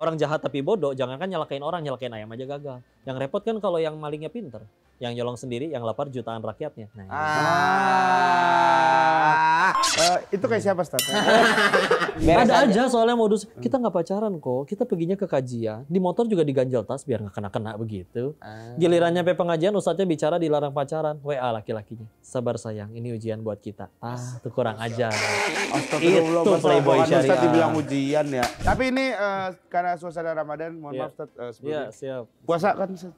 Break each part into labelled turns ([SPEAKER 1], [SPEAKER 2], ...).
[SPEAKER 1] Orang jahat tapi bodoh, jangankan nyalakain orang, nyalakain ayam aja gagal. Yang repot kan kalau yang malingnya pinter. Yang nyolong sendiri, yang lapar jutaan rakyatnya. Nah,
[SPEAKER 2] itu kayak siapa, Stat?
[SPEAKER 1] ada aja soalnya modus, kita nggak pacaran kok, kita perginya ke kajian. Di motor juga diganjel tas biar nggak kena-kena begitu. Gilirannya sampai pengajian, ustadznya bicara dilarang pacaran. WA laki-lakinya, sabar sayang, ini ujian buat kita. Itu kurang ajar.
[SPEAKER 2] Astagfirullah,
[SPEAKER 1] Itu playboy
[SPEAKER 2] Ustadz
[SPEAKER 1] syariah.
[SPEAKER 2] dibilang ujian ya. Tapi ini karena suasana Ramadan, mohon maaf Ustadz
[SPEAKER 1] Iya,
[SPEAKER 2] sebelumnya.
[SPEAKER 1] siap.
[SPEAKER 2] Puasa kan Ustadz?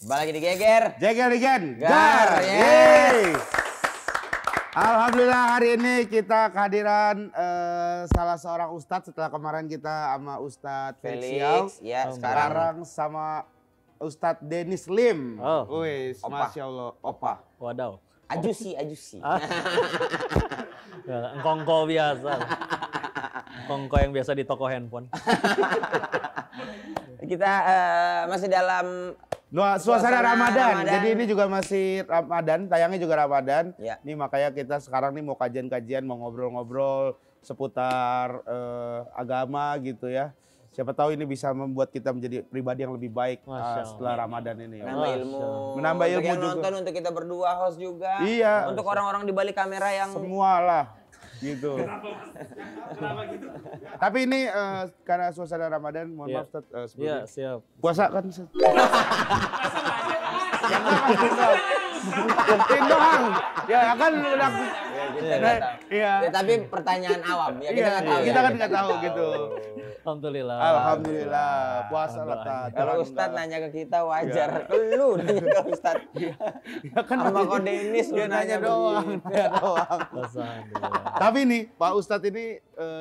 [SPEAKER 3] Balik lagi di Geger.
[SPEAKER 2] Jeger again.
[SPEAKER 3] Gar,
[SPEAKER 2] Yeay. Alhamdulillah hari ini kita kehadiran salah seorang ustadz setelah kemarin kita sama Ustadz Felix.
[SPEAKER 3] Ya,
[SPEAKER 2] Sekarang sama Ustadz Dennis Lim.
[SPEAKER 1] Oh.
[SPEAKER 2] Wih, Masya Allah. Opa.
[SPEAKER 1] Wadaw.
[SPEAKER 3] Ajusi.
[SPEAKER 1] Engkongko biasa. Engkongko yang biasa di toko handphone.
[SPEAKER 3] Kita masih dalam
[SPEAKER 2] Suasana Ramadan.
[SPEAKER 3] Ramadan.
[SPEAKER 2] Jadi ini juga masih Ramadan, tayangnya juga Ramadan.
[SPEAKER 3] Ya.
[SPEAKER 2] Nih makanya kita sekarang nih mau kajian-kajian, mau ngobrol-ngobrol seputar agama gitu ya. Siapa tahu ini bisa membuat kita menjadi pribadi yang lebih baik setelah Ramadan ini. Ya.
[SPEAKER 3] menambah ilmu.
[SPEAKER 2] Menambah
[SPEAKER 3] Untuk
[SPEAKER 2] ilmu
[SPEAKER 3] yang
[SPEAKER 2] juga.
[SPEAKER 3] nonton, untuk kita berdua host juga.
[SPEAKER 2] Iya.
[SPEAKER 3] Untuk orang-orang di balik kamera yang
[SPEAKER 2] Semualah gitu. Tapi ini karena suasana Ramadan, mohon maaf Ustadz
[SPEAKER 1] Iya,
[SPEAKER 2] sebelumnya.
[SPEAKER 1] siap.
[SPEAKER 2] Puasa kan Ustadz? Buktiin doang. Ya kan udah.
[SPEAKER 3] kita nggak tahu.
[SPEAKER 2] Iya.
[SPEAKER 3] Ya, tapi pertanyaan awam ya kita nggak tahu.
[SPEAKER 2] Kita kan nggak tahu gitu.
[SPEAKER 1] Alhamdulillah.
[SPEAKER 2] Alhamdulillah. Puasa lah Tat.
[SPEAKER 3] Kalau Ustadz nanya ke kita wajar. Lu nanya ke Ustadz.
[SPEAKER 2] Ya kan
[SPEAKER 3] Sama kok Dennis lu
[SPEAKER 2] dia nanya
[SPEAKER 3] nanya
[SPEAKER 2] doang.
[SPEAKER 3] begini.
[SPEAKER 2] Nanya doang.
[SPEAKER 1] Alhamdulillah.
[SPEAKER 2] Tapi nih Pak Ustadz ini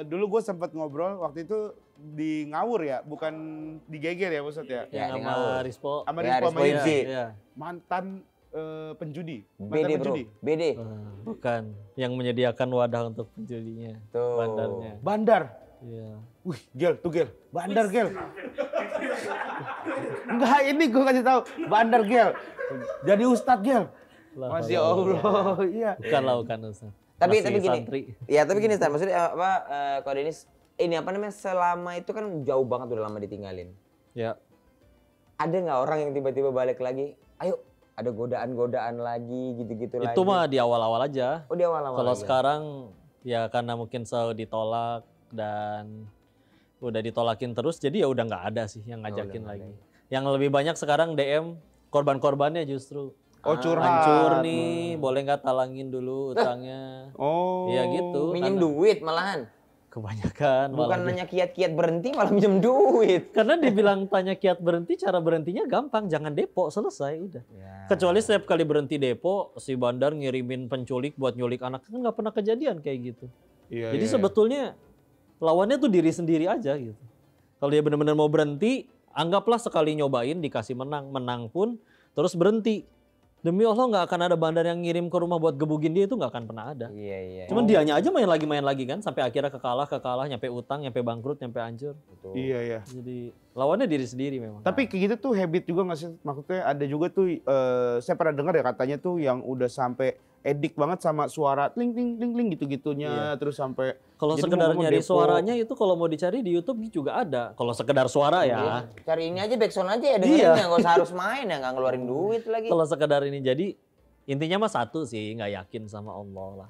[SPEAKER 2] dulu gue sempat ngobrol waktu itu di Ngawur ya, bukan di Geger ya Pak Ustadz ya.
[SPEAKER 3] Ya,
[SPEAKER 1] Yang
[SPEAKER 3] di
[SPEAKER 1] sama
[SPEAKER 3] Ngawur.
[SPEAKER 1] Rispo.
[SPEAKER 2] Sama
[SPEAKER 3] Ya,
[SPEAKER 2] Rispo
[SPEAKER 3] Rispo
[SPEAKER 2] sama
[SPEAKER 3] Inci.
[SPEAKER 1] Iya.
[SPEAKER 2] mantan penjudi. Mantan
[SPEAKER 3] BD bro.
[SPEAKER 2] penjudi.
[SPEAKER 3] BD.
[SPEAKER 1] Bukan. Yang menyediakan wadah untuk penjudinya.
[SPEAKER 3] Tuh.
[SPEAKER 1] Bandarnya.
[SPEAKER 2] Bandar.
[SPEAKER 1] Iya.
[SPEAKER 2] Wih, Gel, tuh Gel. Bandar Gel. Enggak, ini gue kasih tahu. Bandar Gel. Jadi Ustadz Gel. Masya Allah. Iya.
[SPEAKER 1] Bukan Ustaz.
[SPEAKER 3] Tapi
[SPEAKER 1] Masih
[SPEAKER 3] gini.
[SPEAKER 1] santri.
[SPEAKER 3] Ya, tapi gini Stan, maksudnya apa kalau Dennis ini apa namanya selama itu kan jauh banget udah lama ditinggalin.
[SPEAKER 1] Ya.
[SPEAKER 3] Ada nggak orang yang tiba-tiba balik lagi? Ayo, ada godaan-godaan lagi gitu-gitu lagi.
[SPEAKER 1] Itu mah di awal-awal aja.
[SPEAKER 3] Oh, di awal-awal.
[SPEAKER 1] Kalau
[SPEAKER 3] aja.
[SPEAKER 1] sekarang ya karena mungkin selalu ditolak dan udah ditolakin terus, jadi ya udah nggak ada sih yang ngajakin
[SPEAKER 3] udah nggak
[SPEAKER 1] lagi. Yang lebih banyak sekarang DM korban-korbannya justru.
[SPEAKER 2] Oh curhat.
[SPEAKER 1] Hancur nih, boleh nggak talangin dulu utangnya?
[SPEAKER 2] Oh.
[SPEAKER 1] Iya gitu.
[SPEAKER 3] minjem
[SPEAKER 1] karena
[SPEAKER 3] duit malahan.
[SPEAKER 1] Kebanyakan
[SPEAKER 3] Bukan
[SPEAKER 1] malah
[SPEAKER 3] nanya kiat-kiat berhenti malah minjem duit.
[SPEAKER 1] karena dibilang tanya kiat berhenti, cara berhentinya gampang, jangan depo, selesai udah. Kecuali setiap kali berhenti depo, si bandar ngirimin penculik buat nyulik anak, kan nggak pernah kejadian kayak gitu.
[SPEAKER 2] Iya,
[SPEAKER 1] Jadi
[SPEAKER 2] iya.
[SPEAKER 1] sebetulnya lawannya tuh diri sendiri aja gitu. Kalau dia benar-benar mau berhenti, anggaplah sekali nyobain dikasih menang pun terus berhenti. Demi Allah nggak akan ada bandar yang ngirim ke rumah buat gebugin dia, itu nggak akan pernah ada.
[SPEAKER 3] Iya.
[SPEAKER 1] Cuman dianya aja main lagi kan, sampai akhirnya kekalah, nyampe utang, nyampe bangkrut, nyampe hancur.
[SPEAKER 3] Betul.
[SPEAKER 2] Iya, iya.
[SPEAKER 1] Jadi lawannya diri sendiri memang.
[SPEAKER 2] Tapi kayak gitu tuh habit juga nggak sih? Maksudnya ada juga tuh, saya pernah dengar ya katanya tuh yang udah sampai edik banget sama suara tling ting ting ting gitu-gitunya, terus sampai
[SPEAKER 1] Kalau
[SPEAKER 2] jadi
[SPEAKER 1] sekedar
[SPEAKER 2] mau
[SPEAKER 1] nyari
[SPEAKER 2] depo.
[SPEAKER 1] suaranya itu kalau mau dicari di YouTube juga ada. Kalau sekedar suara ya.
[SPEAKER 3] Cari ini aja backsound aja ya dengerin
[SPEAKER 1] Iya.
[SPEAKER 3] ya, nggak usah harus main ya, nggak ngeluarin duit lagi.
[SPEAKER 1] Kalau sekedar ini jadi intinya mah satu sih, nggak yakin sama Allah lah.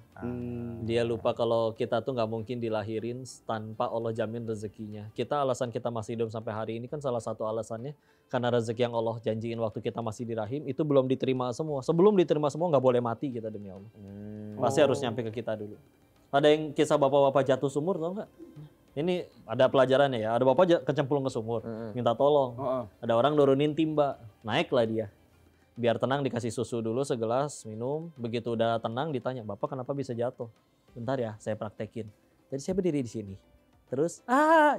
[SPEAKER 1] Dia lupa kalau kita tuh nggak mungkin dilahirin tanpa Allah jamin rezekinya. Alasan kita masih hidup sampai hari ini kan salah satu alasannya karena rezeki yang Allah janjiin waktu kita masih di rahim itu belum diterima semua. Sebelum diterima semua nggak boleh mati kita demi Allah. Pasti harus nyampe ke kita dulu. Ada yang kisah bapak-bapak jatuh sumur tau nggak? Ini ada pelajarannya ya. Ada bapak kecemplung ke sumur, minta tolong. Ada orang nurunin timba, naiklah dia. Biar tenang dikasih susu dulu segelas, minum. Begitu udah tenang ditanya, Bapak kenapa bisa jatuh? Bentar ya, saya praktekin. Tadi saya berdiri di sini. Terus,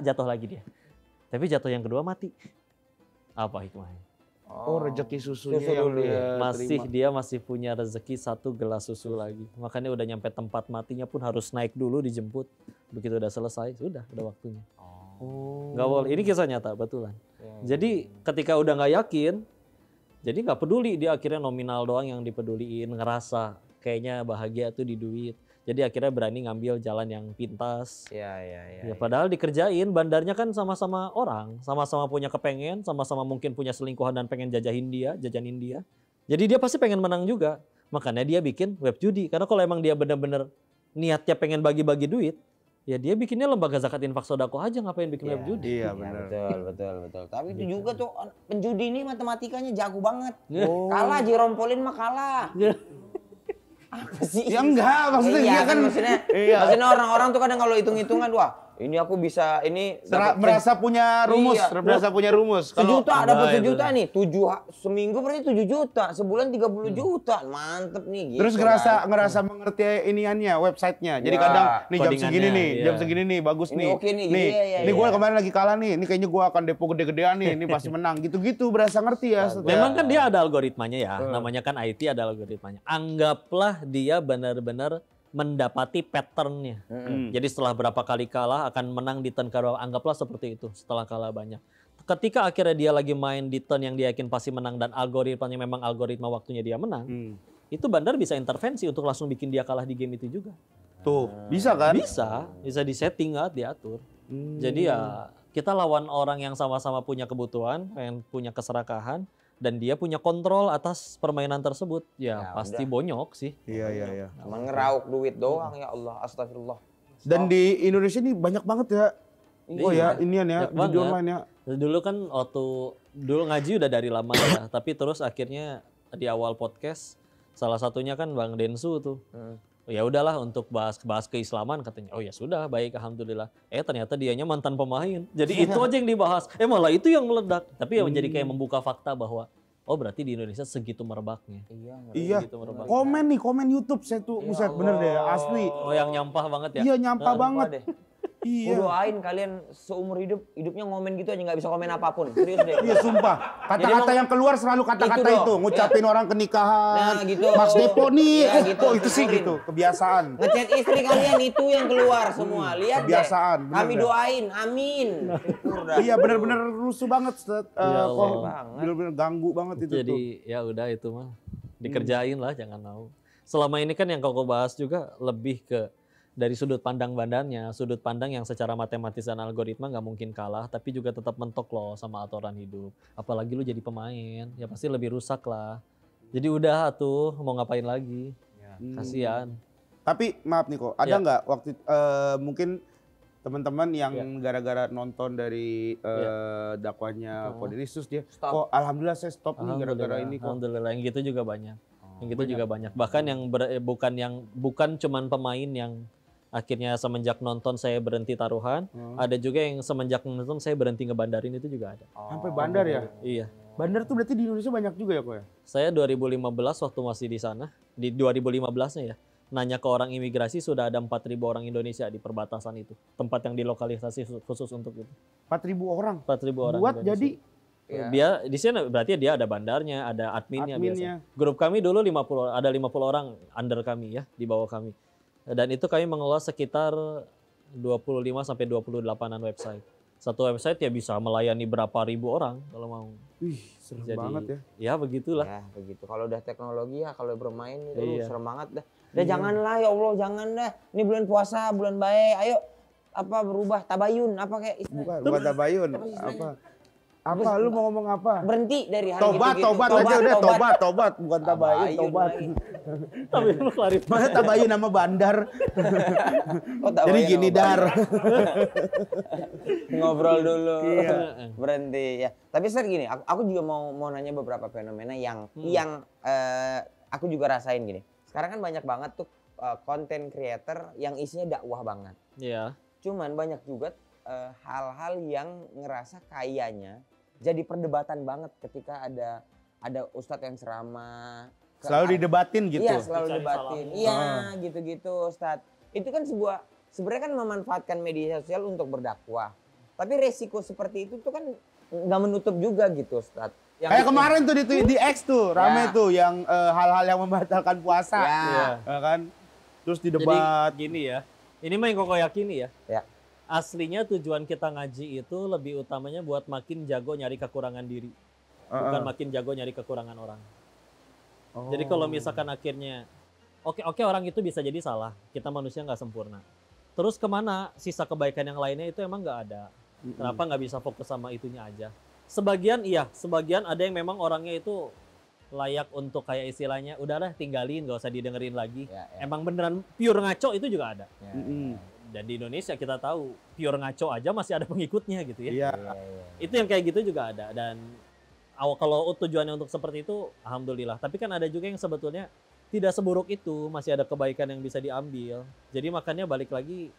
[SPEAKER 1] jatuh lagi dia. Tapi jatuh yang kedua mati. Apa hikmahnya?
[SPEAKER 2] Oh, rezeki susunya
[SPEAKER 3] Susu
[SPEAKER 2] yang
[SPEAKER 3] dulu ya.
[SPEAKER 2] dia terima.
[SPEAKER 1] Dia masih punya rezeki 1 gelas susu lagi. Makanya udah nyampe tempat matinya pun harus naik dulu dijemput. Begitu udah selesai, sudah waktunya. Nggak boleh. Ini kisah nyata, betulan. Jadi ketika udah nggak yakin, jadi nggak peduli, dia akhirnya nominal doang yang dipeduliin, ngerasa kayaknya bahagia tuh di duit. Jadi akhirnya berani ngambil jalan yang pintas. Ya, padahal dikerjain, bandarnya kan sama-sama orang, sama-sama punya kepengen, sama-sama mungkin punya selingkuhan dan pengen jajanin dia. Jadi dia pasti pengen menang juga. Makanya dia bikin web judi. Karena kalau emang dia benar-benar niatnya pengen bagi-bagi duit, ya dia bikinnya lembaga zakat infak sodako aja, ngapain bikin web judi.
[SPEAKER 2] Iya benar.
[SPEAKER 3] Betul. Tapi itu juga tuh penjudi ini matematikanya jago banget. Kalah Jerompolin mah kalah. Apa sih?
[SPEAKER 2] Ya enggak, maksudnya
[SPEAKER 3] iya,
[SPEAKER 2] dia kan
[SPEAKER 3] maksudnya orang-orang tuh kadang kalau hitung-hitungan, wah ini aku bisa ini
[SPEAKER 2] merasa punya rumus, merasa punya rumus.
[SPEAKER 3] Kalau dapat 7 juta nih, seminggu berarti 7 juta, sebulan 30 juta. Mantep nih gitu.
[SPEAKER 2] Terus ngerasa mengerti iniannya, websitenya. Jadi kadang nih jam segini nih, bagus
[SPEAKER 3] ini
[SPEAKER 2] nih.
[SPEAKER 3] Oke nih,
[SPEAKER 2] nih gue kemarin lagi kalah nih, ini kayaknya gue akan depo gede-gedean nih, ini pasti menang. Gitu-gitu berasa ngerti ya.
[SPEAKER 1] Memang kan dia ada algoritmanya ya, namanya kan IT ada algoritmanya. Anggaplah dia benar-benar mendapati patternnya. Jadi setelah berapa kali kalah akan menang di turn kedua. Anggaplah seperti itu setelah kalah banyak. Ketika akhirnya dia lagi main di turn yang dia yakin pasti menang dan algoritmanya memang algoritma waktunya dia menang, itu bandar bisa intervensi untuk langsung bikin dia kalah di game itu juga.
[SPEAKER 2] Tuh, bisa kan?
[SPEAKER 1] Bisa disetting, diatur. Jadi ya kita lawan orang yang sama-sama punya kebutuhan, pengen punya keserakahan, dan dia punya kontrol atas permainan tersebut, ya pasti bonyok sih.
[SPEAKER 2] Iya.
[SPEAKER 3] Cuma ngerauk duit doang, ya Allah, astagfirullah.
[SPEAKER 2] Dan di Indonesia ini banyak banget ya. Oh ya, inian ya, judi online ya.
[SPEAKER 1] Dulu kan dulu ngaji udah dari lama ya, tapi terus akhirnya di awal podcast salah satunya kan Bang Densu tuh. Ya udahlah untuk bahas keislaman katanya. Oh ya sudah, baik alhamdulillah. Ternyata dianya mantan pemain. Jadi itu aja yang dibahas. Malah itu yang meledak. Tapi ya menjadi kayak membuka fakta bahwa oh berarti di Indonesia segitu merebaknya.
[SPEAKER 2] Iya. Komen YouTube saya tuh, buset bener deh, asli.
[SPEAKER 1] Oh yang nyampah banget ya.
[SPEAKER 2] Iya, nyampah banget.
[SPEAKER 3] Iya. Doain kalian seumur hidupnya ngomen gitu aja nggak bisa komen apapun. Serius deh.
[SPEAKER 2] Iya sumpah. Kata-kata yang keluar selalu kata-kata itu. Ngucapin orang kenikahan.
[SPEAKER 3] Nah gitu.
[SPEAKER 2] Mas Depo nih.
[SPEAKER 3] Gitu,
[SPEAKER 2] itu sih gitu. Kebiasaan.
[SPEAKER 3] Ngechat istri kalian itu yang keluar semua. Lihat
[SPEAKER 2] kebiasaan,
[SPEAKER 3] deh. Kami doain. Amin.
[SPEAKER 2] Iya bener-bener rusuh banget. Bener-bener ganggu banget itu.
[SPEAKER 1] Jadi ya udah itu mah. Dikerjain lah, jangan mau. Selama ini kan yang kau bahas juga lebih ke dari sudut pandang bandarnya, sudut pandang yang secara matematis dan algoritma nggak mungkin kalah, tapi juga tetap mentok loh sama aturan hidup. Apalagi lu jadi pemain, ya pasti lebih rusak lah. Jadi udah tuh mau ngapain lagi? Kasihan.
[SPEAKER 2] Tapi maaf nih kok, ada nggak waktu mungkin teman-teman yang gara-gara nonton dari dakwahnya Koderisus dia, kok alhamdulillah saya stop nih gara-gara ini kok.
[SPEAKER 1] Alhamdulillah, yang gitu juga banyak. Yang gitu juga banyak. Bahkan yang bukan cuman pemain yang akhirnya semenjak nonton saya berhenti taruhan, ada juga yang semenjak nonton saya berhenti ngebandarin, itu juga ada.
[SPEAKER 2] Sampai bandar ya?
[SPEAKER 1] Iya.
[SPEAKER 2] Bandar tuh berarti di Indonesia banyak juga ya kok ya?
[SPEAKER 1] Saya 2015 waktu masih di sana, di 2015-nya ya, nanya ke orang imigrasi sudah ada 4.000 orang Indonesia di perbatasan itu. Tempat yang dilokalisasi khusus untuk itu.
[SPEAKER 2] 4.000 orang?
[SPEAKER 1] 4.000 orang
[SPEAKER 2] Buat
[SPEAKER 1] Indonesia.
[SPEAKER 2] Jadi?
[SPEAKER 1] Dia di sini berarti dia ada bandarnya, ada adminnya. Biasa. Grup kami dulu 50 orang under kami ya, di bawah kami. Dan itu kami mengelola sekitar 25 sampai 28-an website. Satu website ya bisa melayani berapa ribu orang kalau mau.
[SPEAKER 2] Wih, serem banget ya.
[SPEAKER 1] Ya begitulah.
[SPEAKER 3] Ya begitu. Kalau udah teknologi ya, kalau bermain itu serem banget dah. Janganlah ya Allah, jangan dah. Ini bulan puasa, bulan baik. Ayo berubah tabayun kayak
[SPEAKER 2] bukan tabayun apa lu mau ngomong apa?
[SPEAKER 3] Berhenti dari hari
[SPEAKER 2] tobat aja udah, tobat bukan tabayun, tobat.
[SPEAKER 1] Tabayun lu klarifikasi.
[SPEAKER 2] Masa tabayun nama bandar? Jadi gini Dar.
[SPEAKER 3] Ngobrol dulu. Berhenti ya. Tapi Sir gini, aku juga mau nanya beberapa fenomena yang aku juga rasain gini. Sekarang kan banyak banget tuh content creator yang isinya dakwah banget.
[SPEAKER 1] Iya.
[SPEAKER 3] Cuman banyak juga hal-hal yang ngerasa kayaknya jadi perdebatan banget ketika ada ustadz yang ceramah.
[SPEAKER 2] Selalu didebatin gitu.
[SPEAKER 3] Iya, selalu didebatin. Iya, gitu-gitu ustadz. Itu kan sebenarnya kan memanfaatkan media sosial untuk berdakwah. Tapi resiko seperti itu tuh kan nggak menutup juga gitu ustadz.
[SPEAKER 2] Kayak kemarin tuh di X tuh rame tuh yang hal-hal yang membatalkan puasa. Ya kan? Terus didebat.
[SPEAKER 1] Jadi gini ya. Ini mah yang kok yakini ya. aslinya tujuan kita ngaji itu lebih utamanya buat makin jago nyari kekurangan diri. Bukan makin jago nyari kekurangan orang. Jadi kalau misalkan akhirnya, oke orang itu bisa jadi salah. Kita manusia nggak sempurna. Terus kemana sisa kebaikan yang lainnya itu emang nggak ada. Kenapa nggak bisa fokus sama itunya aja? Sebagian ada yang memang orangnya itu layak untuk kayak istilahnya, udahlah tinggalin, gak usah didengerin lagi. Emang beneran pure ngaco itu juga ada. Dan di Indonesia kita tahu pure ngaco aja masih ada pengikutnya gitu ya. Itu yang kayak gitu juga ada. Dan kalau tujuannya untuk seperti itu, alhamdulillah. Tapi kan ada juga yang sebetulnya tidak seburuk itu, masih ada kebaikan yang bisa diambil. Jadi makanya balik lagi,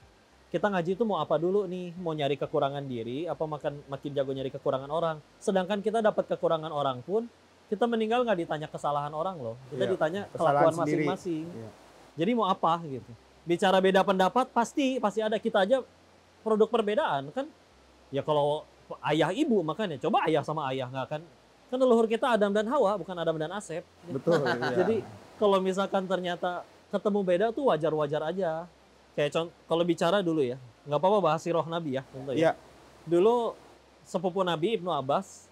[SPEAKER 1] kita ngaji itu mau apa dulu nih? Mau nyari kekurangan diri, apa makin jago nyari kekurangan orang? Sedangkan kita dapat kekurangan orang pun, kita meninggal nggak ditanya kesalahan orang loh. Kita ditanya kelakuan masing-masing. Jadi mau apa gitu? Bicara beda pendapat pasti ada. Kita aja produk perbedaan kan. Ya kalau ayah ibu makanya coba ayah sama ayah nggak kan leluhur kita Adam dan Hawa bukan Adam dan Asep.
[SPEAKER 2] Betul.
[SPEAKER 1] Jadi kalau misalkan ternyata ketemu beda tuh wajar-wajar aja. Kayak kalau bicara dulu ya, nggak apa-apa bahas sirah Nabi ya. Contoh ya. Dulu sepupu Nabi Ibnu Abbas,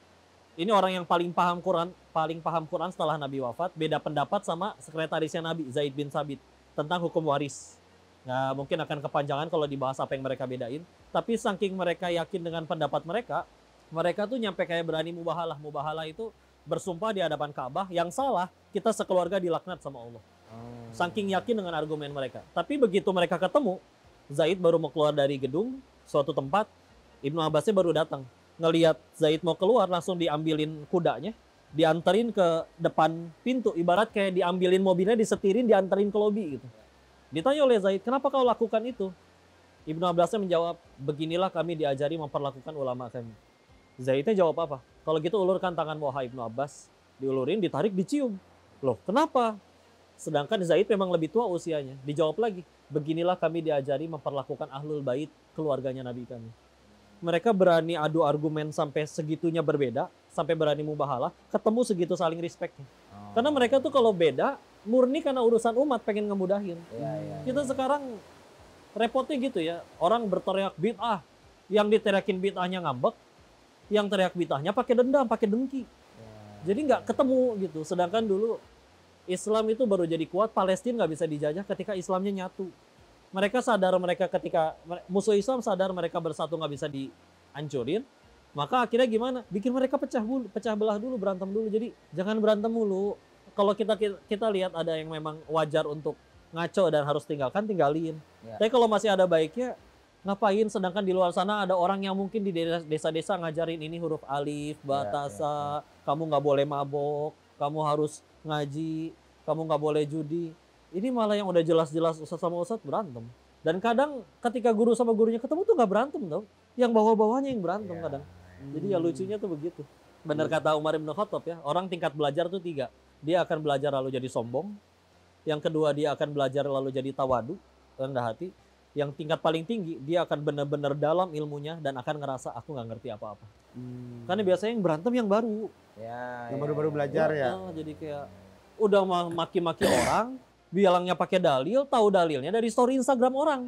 [SPEAKER 1] ini orang yang paling paham Quran setelah Nabi wafat, beda pendapat sama sekretarisnya Nabi Zaid bin Sabit tentang hukum waris. Nah, mungkin akan kepanjangan kalau dibahas apa yang mereka bedain. Tapi saking mereka yakin dengan pendapat mereka tuh nyampe kayak berani mubahalah. Mubahalah itu bersumpah di hadapan Ka'bah, yang salah kita sekeluarga dilaknat sama Allah. Saking yakin dengan argumen mereka. Tapi begitu mereka ketemu, Zaid baru mau keluar dari gedung suatu tempat, Ibnu Abbasnya baru datang. Ngelihat Zaid mau keluar, langsung diambilin kudanya, dianterin ke depan pintu, ibarat kayak diambilin mobilnya, disetirin, dianterin ke lobi gitu. Ditanya oleh Zaid, kenapa kau lakukan itu? Ibnu Abbasnya menjawab, beginilah kami diajari memperlakukan ulama kami. Zaidnya jawab apa? Kalau gitu ulurkan tangan wahai Ibnu Abbas. Diulurin, ditarik, dicium. Loh, kenapa? Sedangkan Zaid memang lebih tua usianya. Dijawab lagi, beginilah kami diajari memperlakukan ahlul bait, keluarganya Nabi kami. Mereka berani adu argumen sampai segitunya berbeda, sampai berani mubahalah, ketemu segitu saling respectnya. Karena mereka tuh kalau beda, murni karena urusan umat pengen ngemudahin. Kita sekarang repotnya gitu ya, orang berteriak bid'ah, yang diteriakin bid'ahnya ngambek, yang teriak bid'ahnya pakai dendam, pakai dengki. Jadi nggak ketemu gitu. Sedangkan dulu Islam itu baru jadi kuat, Palestina nggak bisa dijajah ketika Islamnya nyatu. Mereka sadar ketika musuh Islam sadar mereka bersatu nggak bisa dihancurin, maka akhirnya gimana? Bikin mereka pecah belah dulu, berantem dulu. Jadi jangan berantem mulu. Kalau kita lihat ada yang memang wajar untuk ngaco dan harus tinggalin. Tapi kalau masih ada baiknya, ngapain? Sedangkan di luar sana ada orang yang mungkin di desa-desa ngajarin ini huruf alif, batasa, kamu nggak boleh mabok, kamu harus ngaji, kamu nggak boleh judi. Ini malah yang udah jelas-jelas ustaz sama ustaz berantem. Dan kadang ketika guru sama gurunya ketemu tuh nggak berantem tau. Yang bawah-bawahnya yang berantem kadang. Jadi ya lucunya tuh begitu. Benar kata Umar bin Khattab ya, orang tingkat belajar tuh 3. Dia akan belajar lalu jadi sombong. Yang kedua dia akan belajar lalu jadi tawadu, rendah hati. Yang tingkat paling tinggi dia akan benar-benar dalam ilmunya dan akan ngerasa aku nggak ngerti apa-apa. Karena biasanya yang berantem yang baru.
[SPEAKER 2] Yang baru-baru belajar ya.
[SPEAKER 1] Jadi kayak udah maki-maki orang, bilangnya pakai dalil, tahu dalilnya dari story Instagram orang.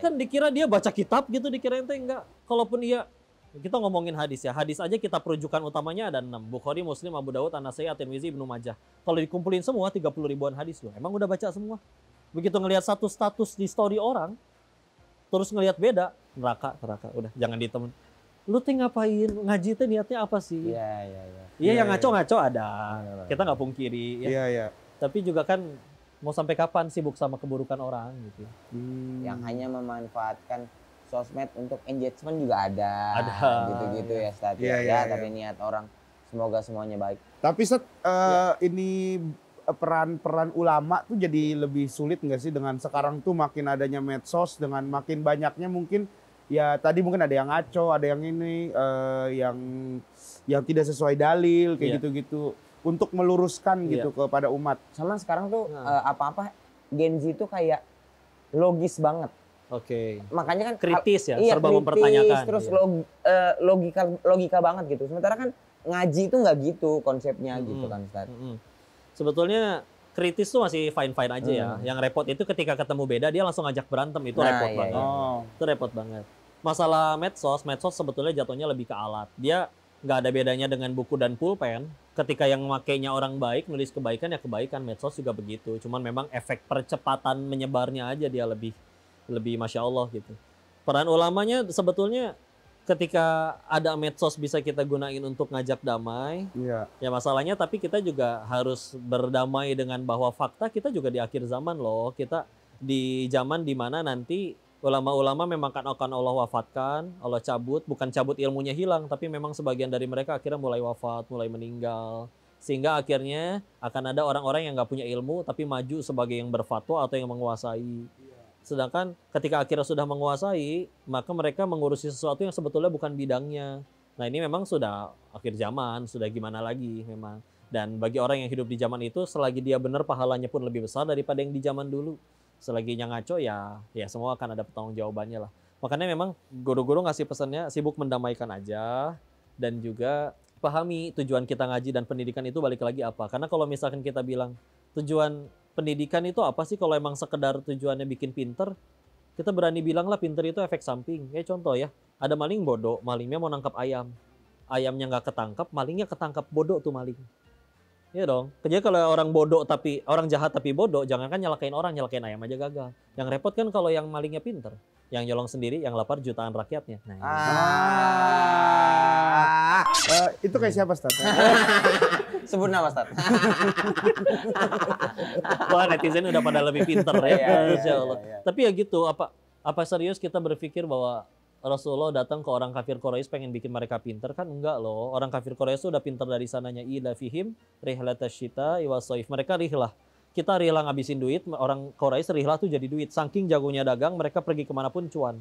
[SPEAKER 1] Kan dikira dia baca kitab gitu, dikira ente enggak. Kalaupun iya, kita ngomongin hadis ya. Hadis aja kita perujukan utamanya ada 6. Bukhari, Muslim, Abu Dawud, An-Nasai, At-Tirmizi, Ibnu Majah. Kalau dikumpulin semua 30 ribuan hadis loh. Emang udah baca semua. Begitu ngelihat satu status di story orang, terus ngelihat beda, neraka. Udah, jangan ditemen. Lu teh ngapain? Ngaji teh niatnya apa sih? Iya, yang ngaco-ngaco ada. Kita nggak pungkiri.
[SPEAKER 2] Iya.
[SPEAKER 1] Tapi juga kan mau sampai kapan sibuk sama keburukan orang gitu.
[SPEAKER 3] Yang hanya memanfaatkan sosmed untuk engagement juga ada. Gitu-gitu ya Ustaz. Tapi niat orang semoga semuanya baik.
[SPEAKER 2] Tapi Ustaz, ini peran ulama tuh jadi lebih sulit nggak sih dengan sekarang tuh makin adanya medsos, dengan makin banyaknya mungkin ya tadi mungkin ada yang ngaco, ada yang ini yang tidak sesuai dalil kayak gitu-gitu. Untuk meluruskan gitu kepada umat.
[SPEAKER 3] Sama sekarang tuh apa-apa Gen Z tuh kayak logis banget. Makanya kan
[SPEAKER 1] kritis ya, serba mempertanyakan.
[SPEAKER 3] Terus logika banget gitu. Sementara kan ngaji itu nggak gitu konsepnya gitu kan Ustaz.
[SPEAKER 1] Sebetulnya kritis tuh masih fine-fine aja ya. Yang repot itu ketika ketemu beda dia langsung ngajak berantem, itu repot banget. Itu repot banget. Masalah medsos sebetulnya jatuhnya lebih ke alat. Dia nggak ada bedanya dengan buku dan pulpen. Ketika yang makainya orang baik, nulis kebaikan ya kebaikan. Medsos juga begitu. Cuman memang efek percepatan menyebarnya aja dia lebih Masya Allah gitu. Peran ulamanya sebetulnya ketika ada medsos bisa kita gunain untuk ngajak damai. Ya masalahnya tapi kita juga harus berdamai dengan bahwa fakta kita juga di akhir zaman loh. Kita di zaman dimana nanti ulama-ulama memang akan Allah wafatkan, Allah cabut, bukan cabut ilmunya hilang, tapi memang sebagian dari mereka akhirnya mulai wafat, mulai meninggal. Sehingga akhirnya akan ada orang-orang yang nggak punya ilmu tapi maju sebagai yang berfatwa atau yang menguasai. Sedangkan ketika akhirnya sudah menguasai, maka mereka mengurusi sesuatu yang sebetulnya bukan bidangnya. Nah ini memang sudah akhir zaman, sudah gimana lagi memang. Dan bagi orang yang hidup di zaman itu, selagi dia benar pahalanya pun lebih besar daripada yang di zaman dulu. Selaginya ngaco ya semua akan ada pertanggung jawabannya lah. Makanya memang guru-guru ngasih pesannya sibuk mendamaikan aja. Dan juga pahami tujuan kita ngaji dan pendidikan itu balik lagi apa. Karena kalau misalkan kita bilang tujuan pendidikan itu apa sih kalau emang sekedar tujuannya bikin pinter, kita berani bilang lah pinter itu efek samping. Contoh ya, ada maling bodoh, malingnya mau nangkap ayam. Ayamnya nggak ketangkap, malingnya ketangkap, bodoh tuh maling. Iya dong. Jadi kalau orang bodoh tapi orang jahat tapi bodoh, jangankan nyalakain orang, nyalakain ayam aja gagal. Yang repot kan kalau yang malingnya pinter, yang nyolong sendiri, yang lapar jutaan rakyatnya. Nah,
[SPEAKER 2] itu kayak siapa, Ustaz?
[SPEAKER 3] Sebut nama, Ustaz.
[SPEAKER 1] Wah, netizen udah pada lebih pinter ya. Insya Allah. Tapi ya gitu, apa serius kita berpikir bahwa Rasulullah datang ke orang kafir Quraisy pengen bikin mereka pinter? Kan enggak loh. Orang kafir Quraisy sudah pinter dari sananya. Ila fihim rihlatasyita wa shaif. Mereka rihlah. Kita rihlah ngabisin duit, orang Quraisy rihlah tuh jadi duit. Saking jagonya dagang, mereka pergi kemanapun cuan.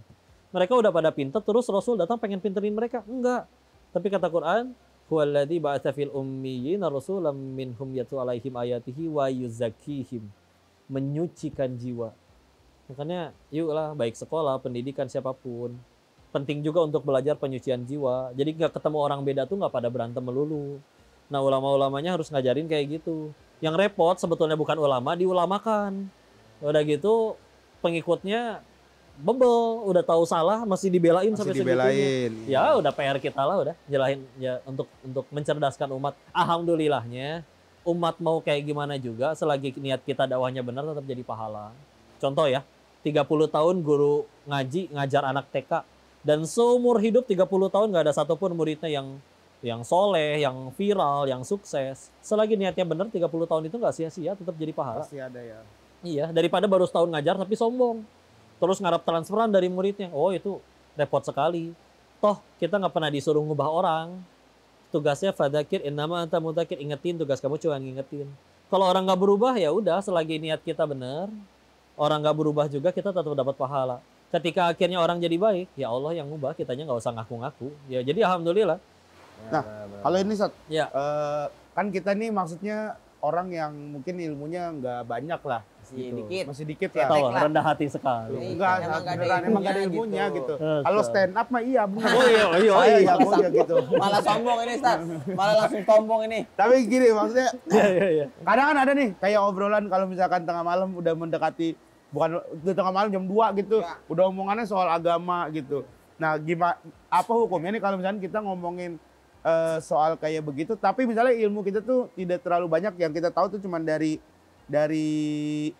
[SPEAKER 1] Mereka udah pada pinter, terus Rasul datang pengen pinterin mereka? Enggak. Tapi kata Quran, huwallazi ba'atsa fil ummiyina rasulam minhum yatlu alaihim ayatihi wa yuzakkihim. Menyucikan jiwa. Makanya yuklah baik sekolah, pendidikan siapapun. Penting juga untuk belajar penyucian jiwa. Jadi nggak ketemu orang beda tuh nggak pada berantem melulu. Nah ulama-ulamanya harus ngajarin kayak gitu. Yang repot sebetulnya bukan ulama, diulamakan. Udah gitu pengikutnya bebel, udah tahu salah masih dibelain sampai segitunya. Ya udah PR kita lah udah jelahin ya untuk mencerdaskan umat. Alhamdulillahnya umat mau kayak gimana juga selagi niat kita dakwahnya benar tetap jadi pahala. Contoh ya, 30 tahun guru ngaji ngajar anak TK. Dan seumur hidup 30 tahun nggak ada satupun muridnya yang soleh, yang viral, yang sukses. Selagi niatnya benar 30 tahun itu nggak sia-sia, tetap jadi pahala.
[SPEAKER 2] Pasti ada ya.
[SPEAKER 1] Iya, daripada baru setahun ngajar tapi sombong. Terus ngarap transferan dari muridnya. Oh itu repot sekali. Toh kita nggak pernah disuruh ngubah orang. Tugasnya fadzakir innama anta mudzakir, ingetin, tugas kamu cuma ngingetin. Kalau orang nggak berubah ya udah, selagi niat kita benar, orang nggak berubah juga kita tetap dapat pahala. Ketika akhirnya orang jadi baik, ya Allah yang ngubah, kitanya nggak usah ngaku-ngaku. Ya jadi alhamdulillah.
[SPEAKER 2] Nah, kalau ini Sat,
[SPEAKER 1] ya.
[SPEAKER 2] Kan kita nih maksudnya orang yang mungkin ilmunya nggak banyak lah. Masih dikit lah.
[SPEAKER 1] Tahu, rendah hati sekali.
[SPEAKER 2] Enggak, emang gak ada ilmunya gitu. Kalau stand up mah iya benar.
[SPEAKER 1] Oh iya.
[SPEAKER 2] Gitu.
[SPEAKER 3] Malah sombong ini, Ustaz. Malah langsung sombong ini.
[SPEAKER 2] Tapi gini maksudnya,
[SPEAKER 1] iya.
[SPEAKER 2] Kadang kan ada nih kayak obrolan kalau misalkan tengah malam udah mendekati, bukan di tengah malam jam 2 gitu, udah omongannya soal agama gitu. Nah, gimana apa hukumnya nih kalau misalnya kita ngomongin soal kayak begitu, tapi misalnya ilmu kita tuh tidak terlalu banyak, yang kita tahu tuh cuma dari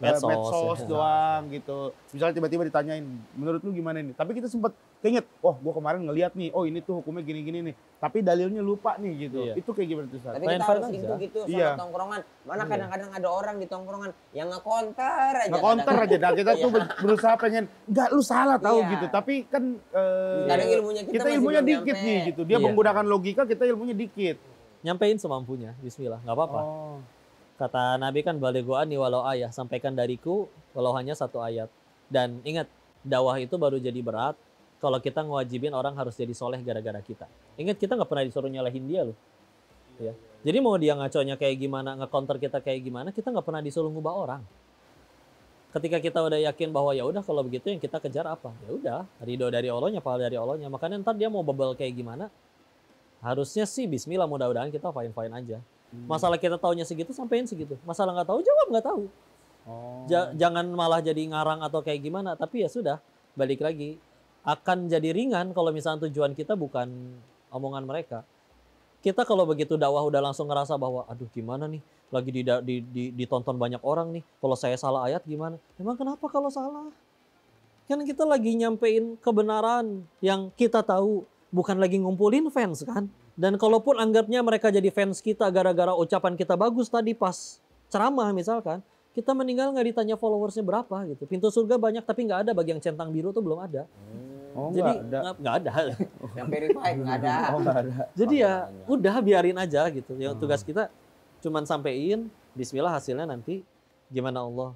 [SPEAKER 2] medsos doang gitu. Misalnya tiba-tiba ditanyain, menurut lu gimana nih? Tapi kita sempat keinget, oh gua kemarin ngeliat nih, oh ini tuh hukumnya gini-gini nih. Tapi dalilnya lupa nih gitu. Iya. Itu kayak gimana tuh, Ustaz?
[SPEAKER 3] Tapi kita harus gitu sama tongkrongan. Mana kadang-kadang ada orang di tongkrongan yang nge-counter aja.
[SPEAKER 2] Nge-counter aja. Nah, kita tuh berusaha pengen, enggak lu salah tahu gitu. Tapi kan
[SPEAKER 3] kadang ilmunya
[SPEAKER 2] kita ilmunya dikit nih gitu. Dia menggunakan logika, kita ilmunya dikit.
[SPEAKER 1] Nyampein semampunya, bismillah, nggak apa-apa. Kata Nabi kan balighu anni walau ayah, sampaikan dariku walau hanya 1 ayat. Dan ingat, dakwah itu baru jadi berat kalau kita ngewajibin orang harus jadi soleh gara-gara kita. Ingat, kita nggak pernah disuruh nyalahin dia loh. Ya. Jadi mau dia ngaconya kayak gimana, nge-counter kita kayak gimana, kita nggak pernah disuruh ngubah orang. Ketika kita udah yakin bahwa ya udah kalau begitu yang kita kejar apa? Ya udah, ridho dari Allahnya, pahala dari Allahnya. Makanya ntar dia mau bebel kayak gimana, harusnya sih bismillah, mudah-mudahan kita fine-fine aja. Masalah kita taunya segitu, sampein segitu. Masalah nggak tahu, jawab nggak tahu. Jangan malah jadi ngarang atau kayak gimana. Tapi ya sudah, balik lagi. Akan jadi ringan kalau misalnya tujuan kita bukan omongan mereka. Kita kalau begitu dakwah udah langsung ngerasa bahwa aduh gimana nih, lagi ditonton banyak orang nih. Kalau saya salah ayat gimana? Emang kenapa kalau salah? Kan kita lagi nyampein kebenaran yang kita tahu, bukan lagi ngumpulin fans kan. Dan kalaupun anggapnya mereka jadi fans kita gara-gara ucapan kita bagus tadi pas ceramah misalkan, kita meninggal nggak ditanya followersnya berapa gitu. Pintu surga banyak tapi nggak ada bagi yang centang biru tuh belum ada. Jadi nggak ada.
[SPEAKER 3] Yang verified nggak ada.
[SPEAKER 1] Jadi ya udah biarin aja gitu. Yang tugas kita cuman sampein, bismillah hasilnya nanti gimana Allah.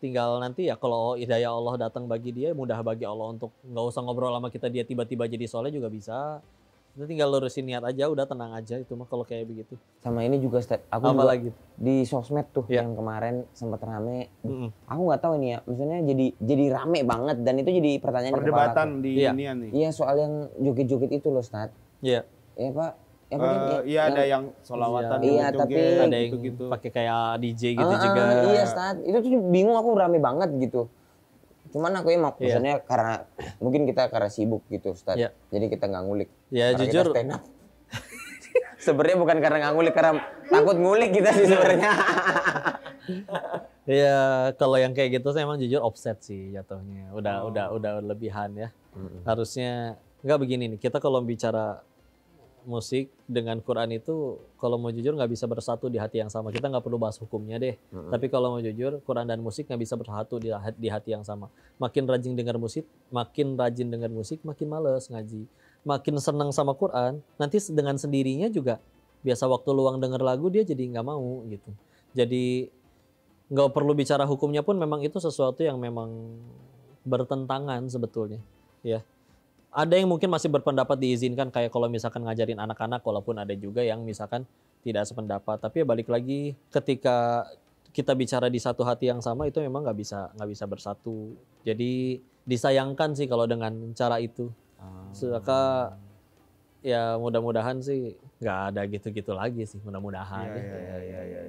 [SPEAKER 1] Tinggal nanti ya kalau hidayah Allah datang bagi dia, mudah bagi Allah untuk nggak usah ngobrol sama kita dia tiba-tiba jadi soleh juga bisa. Itu tinggal lurusin niat aja, udah tenang aja itu mah kalau kayak begitu.
[SPEAKER 3] Sama ini juga aku
[SPEAKER 1] apa
[SPEAKER 3] juga
[SPEAKER 1] lagi?
[SPEAKER 3] Di sosmed tuh yang kemarin sempat rame. Aku nggak tahu ini ya, maksudnya jadi rame banget dan itu jadi pertanyaan
[SPEAKER 2] perdebatan di ini nih.
[SPEAKER 3] Iya soal yang joget-joget itu loh, Ustaz.
[SPEAKER 1] Iya.
[SPEAKER 3] Iya Pak.
[SPEAKER 2] Iya ada yang sholawatan
[SPEAKER 3] iya, tapi
[SPEAKER 1] ada yang gitu. Pakai kayak DJ gitu juga.
[SPEAKER 3] Iya, Ustaz. Itu tuh bingung, aku rame banget gitu. Cuman aku emang maksudnya karena mungkin kita karena sibuk gitu, Ustaz. Jadi kita nggak ngulik.
[SPEAKER 1] Ya
[SPEAKER 3] karena
[SPEAKER 1] jujur.
[SPEAKER 3] Sebenarnya bukan karena nggak ngulik, karena takut ngulik kita sih sebenarnya.
[SPEAKER 1] Iya, kalau yang kayak gitu saya emang jujur offset sih jatuhnya. Udah lebihan ya. Harusnya nggak begini nih. Kita kalau bicara musik dengan Quran itu kalau mau jujur nggak bisa bersatu di hati yang sama. Kita nggak perlu bahas hukumnya deh. Tapi kalau mau jujur, Quran dan musik nggak bisa bersatu di hati yang sama. Makin rajin dengar musik, makin males ngaji. Makin senang sama Quran, nanti dengan sendirinya juga biasa waktu luang denger lagu dia jadi nggak mau gitu. Jadi nggak perlu bicara hukumnya pun memang itu sesuatu yang memang bertentangan sebetulnya. Ya. Ada yang mungkin masih berpendapat diizinkan kayak kalau misalkan ngajarin anak-anak, walaupun ada juga yang misalkan tidak sependapat. Tapi ya balik lagi ketika kita bicara di satu hati yang sama itu memang nggak bisa bersatu. Jadi disayangkan sih kalau dengan cara itu. Sedangkan ya mudah-mudahan sih nggak ada gitu-gitu lagi sih, mudah-mudahan.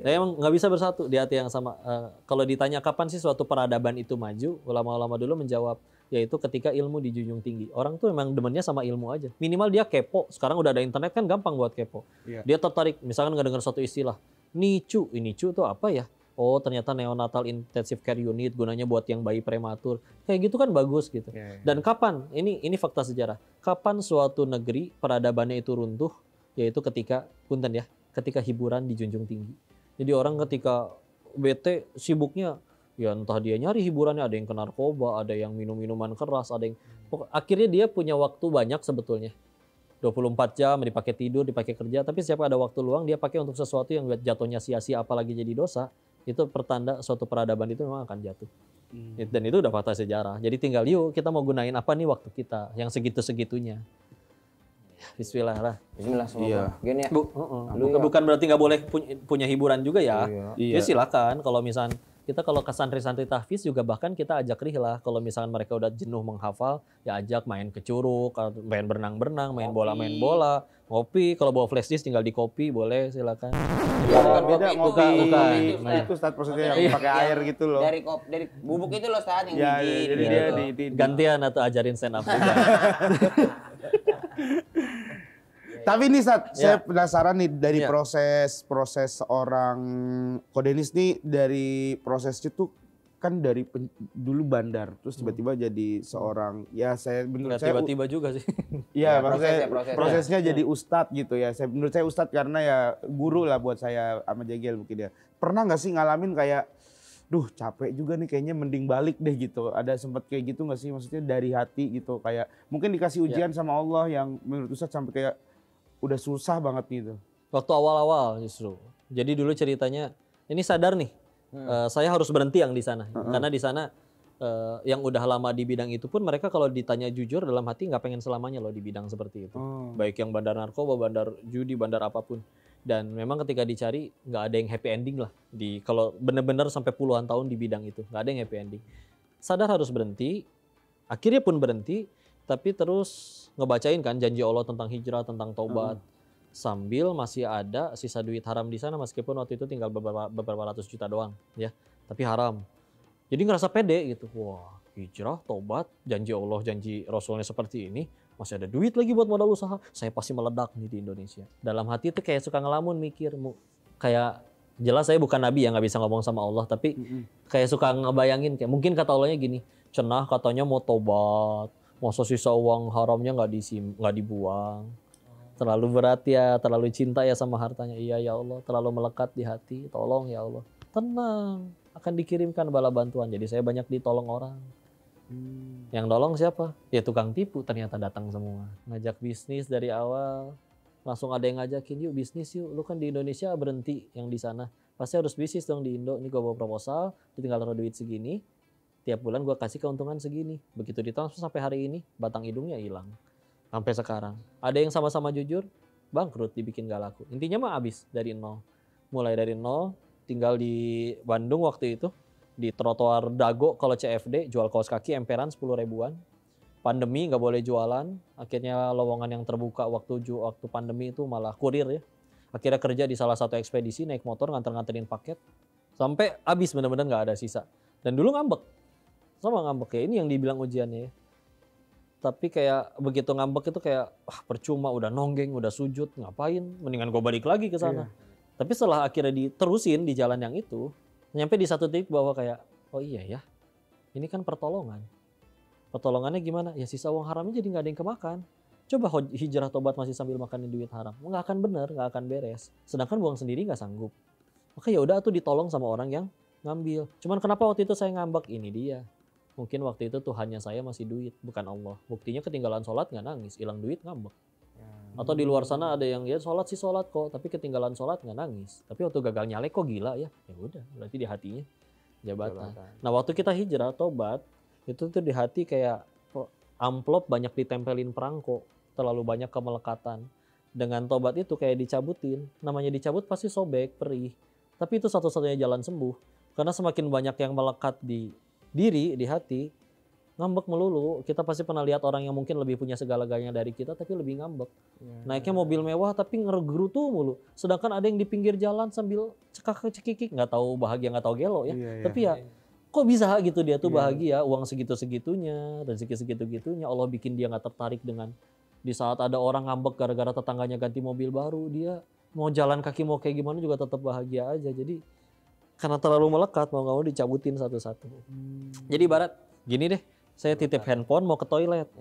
[SPEAKER 1] Nah, emang nggak bisa bersatu di hati yang sama. Kalau ditanya kapan sih suatu peradaban itu maju, ulama-ulama dulu menjawab yaitu ketika ilmu dijunjung tinggi. Orang tuh memang demennya sama ilmu aja. Minimal dia kepo. Sekarang udah ada internet kan gampang buat kepo. Dia tertarik, misalkan ngedenger suatu istilah. NICU tuh apa ya? Oh ternyata neonatal intensive care unit gunanya buat yang bayi prematur. Kayak gitu kan bagus gitu. Dan kapan? Ini fakta sejarah. Kapan suatu negeri peradabannya itu runtuh? Yaitu ketika hiburan dijunjung tinggi. Jadi orang ketika bete sibuknya ya entah dia nyari hiburannya, ada yang ke narkoba, ada yang minum minuman keras, ada yang akhirnya dia punya waktu banyak sebetulnya. 24 jam dipakai tidur, dipakai kerja, tapi setiap ada waktu luang dia pakai untuk sesuatu yang jatuhnya sia-sia apalagi jadi dosa. Itu pertanda suatu peradaban itu memang akan jatuh. Dan itu udah fakta sejarah. Jadi tinggal yuk kita mau gunain apa nih waktu kita yang segitu-segitunya. Bismillah lah.
[SPEAKER 3] Bismillah semoga. Gini ya.
[SPEAKER 1] Bukan berarti nggak boleh punya hiburan juga ya. Ya silakan kalau misalnya kita kalau ke santri-santri tahfiz juga bahkan kita ajak rihlah. Kalau misalkan mereka udah jenuh menghafal, ya ajak main ke curug, main berenang-berenang, main bola, ngopi. Kalau bawa flash disk tinggal di kopi, boleh silakan.
[SPEAKER 2] Beda ngopi. Bukan. Itu Ustaz prosesnya yang pakai air gitu loh.
[SPEAKER 3] Dari bubuk itu loh Ustaz yang biji.
[SPEAKER 2] Jadi dia
[SPEAKER 1] gantian atau ajarin stand up juga.
[SPEAKER 2] Tapi nih saya penasaran nih dari proses seorang Kodenis nih, dari prosesnya tuh kan dari dulu bandar terus tiba-tiba jadi seorang
[SPEAKER 1] tiba-tiba juga sih.
[SPEAKER 2] Iya, maksudnya prosesnya jadi ustadz gitu ya. Menurut saya ustadz karena ya guru lah buat saya sama Jegel mungkin ya. Pernah nggak sih ngalamin kayak duh capek juga nih kayaknya mending balik deh gitu. Ada sempat kayak gitu nggak sih, maksudnya dari hati gitu, kayak mungkin dikasih ujian sama Allah yang menurut ustadz sampai kayak udah susah banget gitu.
[SPEAKER 1] Waktu awal-awal justru. Jadi dulu ceritanya, ini sadar nih, saya harus berhenti yang di sana. Karena di sana yang udah lama di bidang itu pun mereka kalau ditanya jujur dalam hati nggak pengen selamanya loh di bidang seperti itu. Baik yang bandar narkoba, bandar judi, bandar apapun. Dan memang ketika dicari nggak ada yang happy ending lah. Kalau benar-benar sampai puluhan tahun di bidang itu nggak ada yang happy ending. Sadar harus berhenti, akhirnya pun berhenti. Tapi terus ngebacain kan janji Allah tentang hijrah, tentang taubat. sambil masih ada sisa duit haram di sana meskipun waktu itu tinggal beberapa ratus juta doang ya, tapi haram. Jadi ngerasa pede gitu. Wah, hijrah, tobat, janji Allah, janji Rasulnya seperti ini, masih ada duit lagi buat modal usaha, saya pasti meledak nih di Indonesia. Dalam hati itu kayak suka ngelamun mikir, kayak jelas saya bukan nabi ya, nggak bisa ngomong sama Allah, tapi kayak suka ngebayangin kayak mungkin kata Allahnya gini, cenah katanya mau tobat, masa sisa uang haramnya nggak dibuang, terlalu berat ya, terlalu cinta ya sama hartanya. Iya ya Allah, terlalu melekat di hati, tolong ya Allah. Tenang, akan dikirimkan bala bantuan. Jadi saya banyak ditolong orang. Yang nolong siapa? Ya tukang tipu ternyata datang semua. Ngajak bisnis dari awal, langsung ada yang ngajakin, yuk bisnis yuk. Lu kan di Indonesia berhenti yang di sana, pasti harus bisnis dong di Indo. Ini gue bawa proposal, lu tinggal taruh duit segini, tiap bulan gue kasih keuntungan segini. Begitu ditransfer sampai hari ini, batang hidungnya hilang. Sampai sekarang. Ada yang sama-sama jujur, bangkrut, dibikin gak laku. Intinya mah abis dari nol. Mulai dari nol, tinggal di Bandung waktu itu, di trotoar Dago kalau CFD, jual kaos kaki emperan 10 ribuan. Pandemi nggak boleh jualan, akhirnya lowongan yang terbuka waktu pandemi itu malah kurir ya. Akhirnya kerja di salah satu ekspedisi, naik motor nganter-nganterin paket. Sampai habis benar-benar nggak ada sisa. Dan dulu ngambek. Sama ngambek ya, ini yang dibilang ujiannya ya. Tapi kayak begitu ngambek itu kayak percuma, udah nonggeng, udah sujud, ngapain? Mendingan gue balik lagi ke sana. Tapi setelah akhirnya diterusin di jalan yang itu, nyampe di satu titik bahwa kayak, oh iya ya, ini kan pertolongan. Pertolongannya gimana? Ya sisa uang haramnya jadi nggak ada yang kemakan. Coba hijrah tobat masih sambil makanin duit haram, nggak akan bener, nggak akan beres. Sedangkan buang sendiri nggak sanggup. Maka ya udah tuh ditolong sama orang yang ngambil. Cuman kenapa waktu itu saya ngambek? Ini dia. Mungkin waktu itu Tuhannya saya masih duit, bukan Allah. Buktinya ketinggalan sholat nggak nangis, hilang duit ngambek. Atau di luar sana ada yang ya sholat sih sholat kok, tapi ketinggalan sholat nggak nangis. Tapi waktu gagal nyalek kok gila ya. Ya udah, berarti di hatinya jabatan. Nah waktu kita hijrah tobat, itu tuh di hati kayak amplop banyak ditempelin perangko, terlalu banyak kemelekatan. Dengan tobat itu kayak dicabutin, namanya dicabut pasti sobek, perih. Tapi itu satu-satunya jalan sembuh. Karena semakin banyak yang melekat di diri, di hati, ngambek melulu. Kita pasti pernah lihat orang yang mungkin lebih punya segala-galanya dari kita tapi lebih ngambek. Naiknya mobil mewah tapi ngerutu mulu. Sedangkan ada yang di pinggir jalan sambil cekikik, nggak tahu bahagia, nggak tahu gelo ya. Tapi ya kok bisa gitu dia tuh bahagia, uang segitu-segitunya, rezeki segitu-gitunya. Allah bikin dia nggak tertarik dengan di saat ada orang ngambek gara-gara tetangganya ganti mobil baru, dia mau jalan kaki mau kayak gimana juga tetap bahagia aja. Jadi karena terlalu melekat mau nggak mau dicabutin satu-satu. Jadi ibarat gini deh, saya titip handphone mau ke toilet.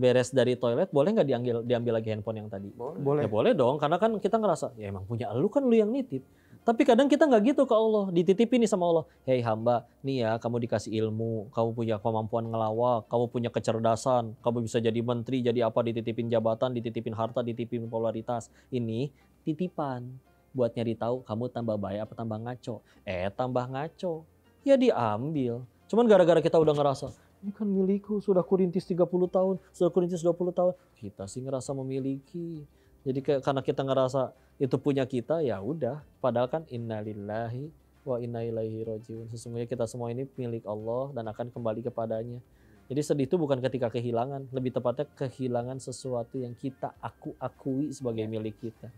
[SPEAKER 1] Beres dari toilet boleh nggak diambil lagi handphone yang tadi?
[SPEAKER 2] Boleh.
[SPEAKER 1] Ya boleh dong, karena kan kita ngerasa ya emang punya lu kan lu yang nitip. Tapi kadang kita nggak gitu ke Allah, dititipin nih sama Allah. Hei hamba, nih ya kamu dikasih ilmu, kamu punya kemampuan ngelawak, kamu punya kecerdasan, kamu bisa jadi menteri, jadi apa, dititipin jabatan, dititipin harta, dititipin popularitas. Ini titipan buat nyari tahu kamu tambah baik apa tambah ngaco. Tambah ngaco. Ya diambil. Cuman gara-gara kita udah ngerasa, ini kan milikku, sudah kurintis 30 tahun, sudah kurintis 20 tahun. Kita sih ngerasa memiliki. Jadi karena kita ngerasa itu punya kita, ya udah. Padahal kan innalillahi wa inna ilaihi rajiun. Sesungguhnya kita semua ini milik Allah dan akan kembali kepadanya. Jadi sedih itu bukan ketika kehilangan, lebih tepatnya kehilangan sesuatu yang kita akui sebagai milik kita.